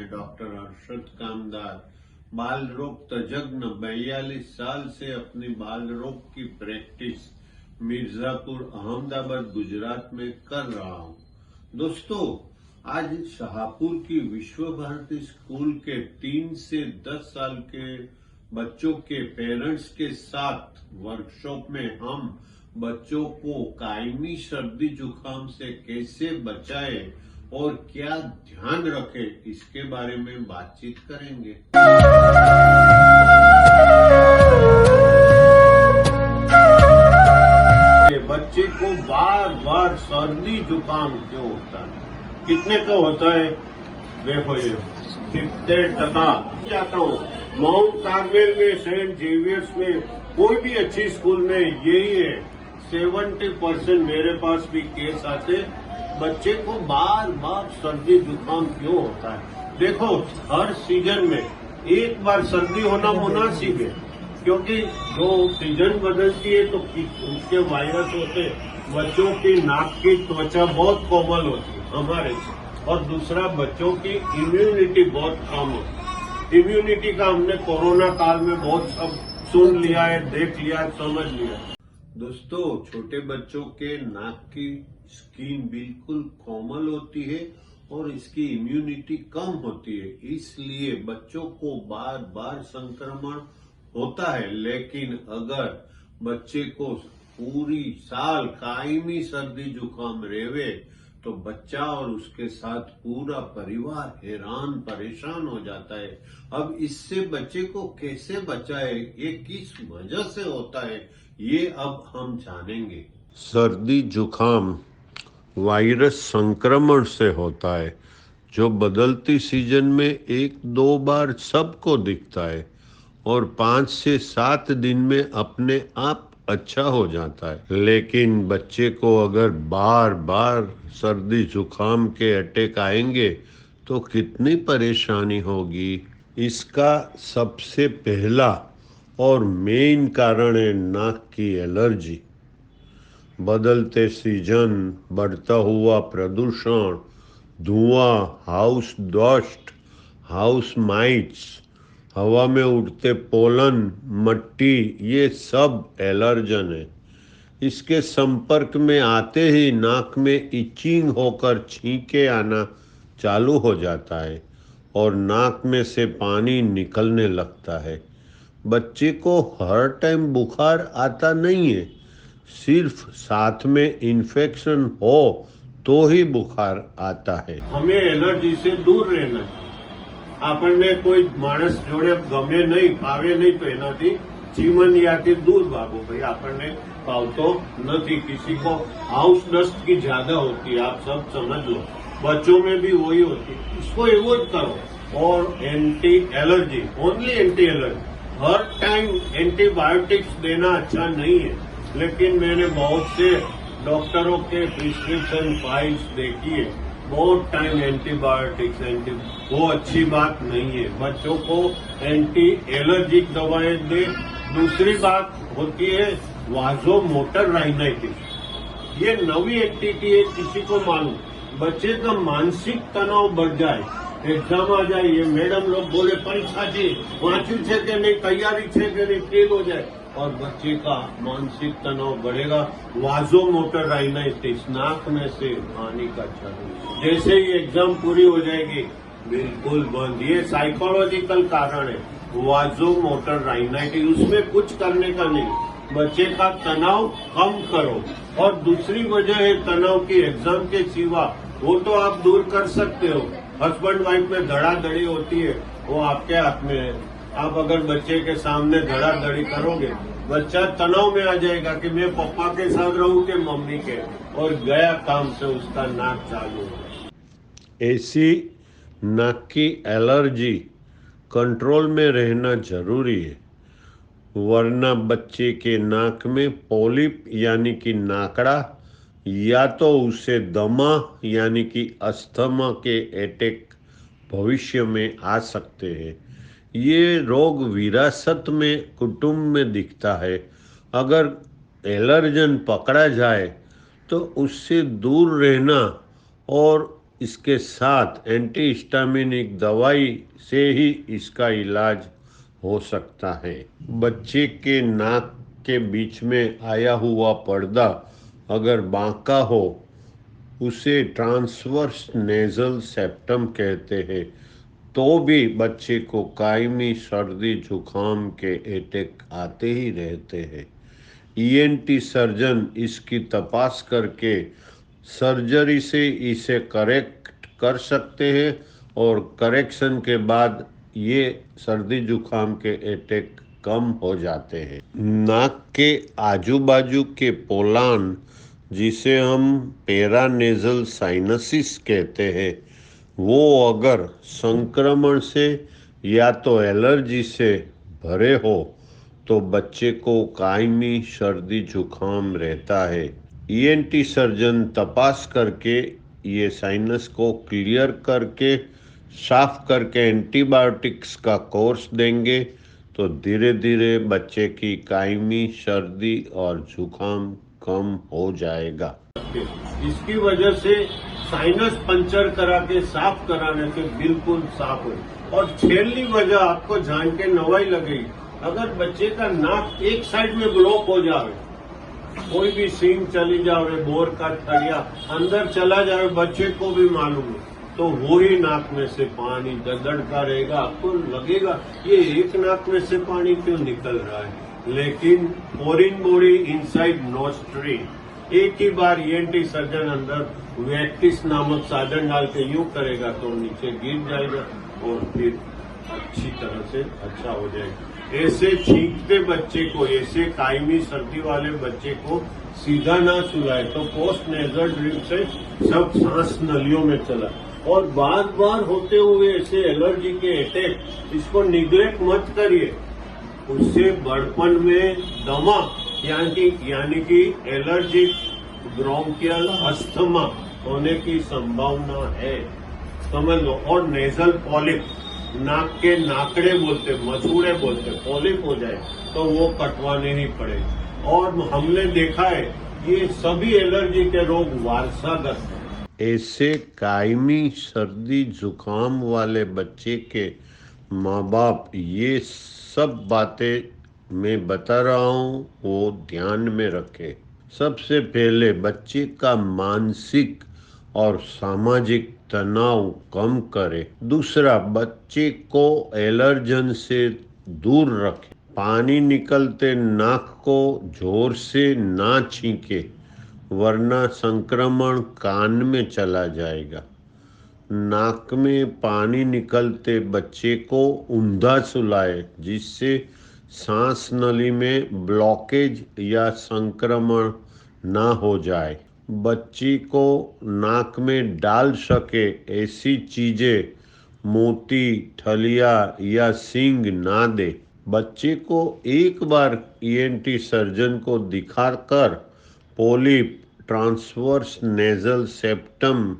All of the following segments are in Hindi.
मैं डॉक्टर अरशद कामदार, बाल रोग तज्ञ, 42 साल से अपनी बाल रोग की प्रैक्टिस मिर्जापुर, अहमदाबाद, गुजरात में कर रहा हूं। दोस्तों, आज शाहपुर की विश्व भारती स्कूल के 3 से 10 साल के बच्चों के पेरेंट्स के साथ वर्कशॉप में हम बच्चों को कायमी सर्दी जुकाम से कैसे बचाए और क्या ध्यान रखे, इसके बारे में बातचीत करेंगे। बच्चे को बार बार सर्दी जुकाम क्यों होता है? कितने का होता है? देखो, ये 70% जाता हूँ। माउंट कार्मेल में, सेंट जेवियर्स में, कोई भी अच्छी स्कूल में यही है। 70% मेरे पास भी केस आते। बच्चे को बार बार सर्दी जुकाम क्यों होता है? देखो, हर सीजन में एक बार सर्दी होना मुनासिब है, क्योंकि जो सीजन बदलती है तो उसके वायरस होते। बच्चों की नाक की त्वचा बहुत कोमल होती है हमारे से, और दूसरा बच्चों की इम्यूनिटी बहुत कम होती है। इम्यूनिटी का हमने कोरोना काल में बहुत सब सुन लिया है, देख लिया, समझ लिया। दोस्तों, छोटे बच्चों के नाक की स्किन बिल्कुल कोमल होती है और इसकी इम्यूनिटी कम होती है, इसलिए बच्चों को बार बार संक्रमण होता है। लेकिन अगर बच्चे को पूरी साल कायमी सर्दी जुकाम रेवे तो बच्चा और उसके साथ पूरा परिवार हैरान परेशान हो जाता है। अब इससे बच्चे को कैसे बचाए, ये किस वजह से होता है, ये अब हम जानेंगे। सर्दी जुकाम वायरस संक्रमण से होता है, जो बदलती सीजन में 1-2 बार सबको दिखता है और 5 से 7 दिन में अपने आप अच्छा हो जाता है। लेकिन बच्चे को अगर बार बार सर्दी जुकाम के अटैक आएंगे तो कितनी परेशानी होगी। इसका सबसे पहला और मेन कारण है नाक की एलर्जी। बदलते सीजन, बढ़ता हुआ प्रदूषण, धुआं, हाउस डस्ट, हाउस माइट्स, हवा में उड़ते पोलन, मट्टी, ये सब एलर्जन है। इसके संपर्क में आते ही नाक में इचिंग होकर छींके आना चालू हो जाता है और नाक में से पानी निकलने लगता है। बच्चे को हर टाइम बुखार आता नहीं है, सिर्फ साथ में इन्फेक्शन हो तो ही बुखार आता है। हमें एलर्जी से दूर रहना चाहिए। આપણને કોઈ માણસ જોડે ગમે નહીં, ફાવે નહીં, તો એનાથી ચીમનિયાથી दूर भागो भाई। આપણને फावतो नहीं। किसी को हाउस डस्ट की ज्यादा होती है, आप सब समझ लो। बच्चों में भी वही होती है, इसको अवॉइड करो। और anti allergy, only anti allergy. हर टाइम एंटीबायोटिक्स देना अच्छा नहीं है, लेकिन मैंने बहुत से डॉक्टरों के प्रिस्क्रिप्शन फाइल्स देखी है। बहुत टाइम एंटीबायोटिक्स वो अच्छी बात नहीं है। बच्चों को एंटी एलर्जिक दवाएं दे। दूसरी बात होती है वाजो मोटर राइनाइटिस। ये नवी एंटिटी है, किसी को मालूम। बच्चे का मानसिक तनाव बढ़ जाए, एग्जाम आ जाए, ये मैडम लोग बोले परीक्षा जी वांचू छे के नहीं, तैयारी छे के नहीं, फेल हो जाए और बच्चे का मानसिक तनाव बढ़ेगा। वाजो मोटर राइनाइटिस, नाक में से पानी का झरना, जैसे ही एग्जाम पूरी हो जाएगी बिल्कुल बंद। ये साइकोलॉजिकल कारण है, वाजो मोटर राइनाइटिस। उसमें कुछ करने का नहीं, बच्चे का तनाव कम करो। और दूसरी वजह है तनाव की एग्जाम के सिवा, वो तो आप दूर कर सकते हो। हस्बैंड वाइफ में धड़ाधड़ी होती है, वो आपके हाथ में है। आप अगर बच्चे के सामने धड़ाधड़ी करोगे, बच्चा तनाव में आ जाएगा कि मैं पापा के साथ रहूं कि मम्मी के, और गया काम से उसका नाक चालू हो। ऐसी नाक की एलर्जी कंट्रोल में रहना जरूरी है, वरना बच्चे के नाक में पॉलिप यानी कि नाकड़ा, या तो उसे दमा यानी कि अस्थमा के अटैक भविष्य में आ सकते हैं। ये रोग विरासत में, कुटुंब में दिखता है। अगर एलर्जन पकड़ा जाए तो उससे दूर रहना और इसके साथ एंटीहिस्टामिनिक दवाई से ही इसका इलाज हो सकता है। बच्चे के नाक के बीच में आया हुआ पर्दा अगर बांका हो उसे ट्रांसवर्स नेजल सेप्टम कहते हैं। तो भी बच्चे को कायमी सर्दी जुकाम के अटैक आते ही रहते हैं। ईएनटी सर्जन इसकी तपास करके सर्जरी से इसे करेक्ट कर सकते हैं और करेक्शन के बाद ये सर्दी जुकाम के अटैक कम हो जाते हैं। नाक के आजू बाजू के पोलान जिसे हम पेरानेजल साइनसिस कहते हैं वो अगर संक्रमण से या तो एलर्जी से भरे हो तो बच्चे को कायमी सर्दी जुकाम रहता है। ईएनटी सर्जन तपास करके ये साइनस को क्लियर करके साफ करके एंटीबायोटिक्स का कोर्स देंगे तो धीरे धीरे बच्चे की कायमी सर्दी और जुकाम कम हो जाएगा। इसकी वजह से साइनस पंचर करा के साफ कराने से बिल्कुल साफ हो। और छेली वजह आपको जान के नवाई लगेगी, अगर बच्चे का नाक एक साइड में ब्लॉक हो जाए, कोई भी सींग चली जावे, बोर का ठड़िया अंदर चला जाए, बच्चे को भी मालूम है, तो वो ही नाक में से पानी दड़का रहेगा। आपको लगेगा ये एक नाक में से पानी क्यों निकल रहा है, लेकिन फॉरिन बॉडी इनसाइड नोस्ट्री। एक ही बार ईएनटी सर्जन अंदर वैक्टिस नामक साधन डाल के यूं करेगा तो नीचे गिर जाएगा और फिर अच्छी तरह से अच्छा हो जाएगा। ऐसे छींकते बच्चे को, ऐसे कायमी सर्दी वाले बच्चे को सीधा ना सुलाए तो पोस्ट नेजल ड्रिप से सब सांस नलियों में चला। और बार बार होते हुए ऐसे एलर्जी के अटैक, इसको निग्लेक्ट मत करिए, उससे बड़पन में दमा यानी कि एलर्जिक ब्रोंकियल अस्थमा होने की संभावना है, समझ लो। और नेजल पॉलिप, नाक के नाकड़े बोलते, मसूड़े बोलते, पॉलिप हो जाए तो वो कटवाने ही पड़े। और हमने देखा है ये सभी एलर्जी के रोग वारसागत हैं। ऐसे कायमी सर्दी जुकाम वाले बच्चे के माँ बाप ये सब बातें मैं बता रहा हूँ वो ध्यान में रखें। सबसे पहले बच्चे का मानसिक और सामाजिक तनाव कम करें। दूसरा, बच्चे को एलर्जन से दूर रखें। पानी निकलते नाक को जोर से ना छींके वरना संक्रमण कान में चला जाएगा। नाक में पानी निकलते बच्चे को ऊंधा सुलाए जिससे सांस नली में ब्लॉकेज या संक्रमण ना हो जाए। बच्ची को नाक में डाल सके ऐसी चीजें, मोती, ठलिया या सींग ना दे। बच्चे को एक बार ईएनटी सर्जन को दिखाकर polyp, transverse nasal septum,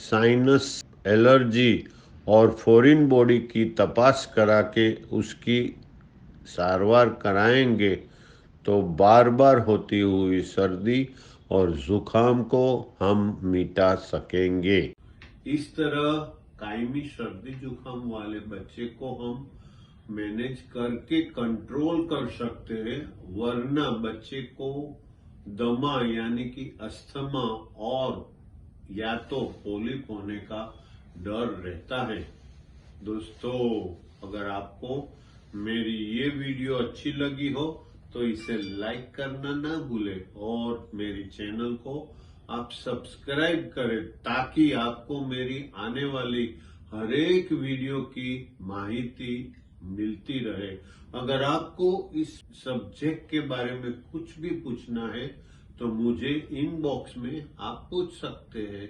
sinus allergy और फॉरिन बॉडी की तपास करा के उसकी सारवार कराएंगे तो बार बार होती हुई सर्दी और जुकाम को हम मिटा सकेंगे। इस तरह कायमी सर्दी जुकाम वाले बच्चे को हम मैनेज करके कंट्रोल कर सकते हैं, वरना बच्चे को दमा यानी कि अस्थमा और या तो पॉलिप होने का डर रहता है। दोस्तों, अगर आपको मेरी ये वीडियो अच्छी लगी हो तो इसे लाइक करना ना भूलें और मेरी चैनल को आप सब्सक्राइब करें ताकि आपको मेरी आने वाली हर एक वीडियो की माहिती मिलती रहे। अगर आपको इस सब्जेक्ट के बारे में कुछ भी पूछना है तो मुझे इनबॉक्स में आप पूछ सकते हैं।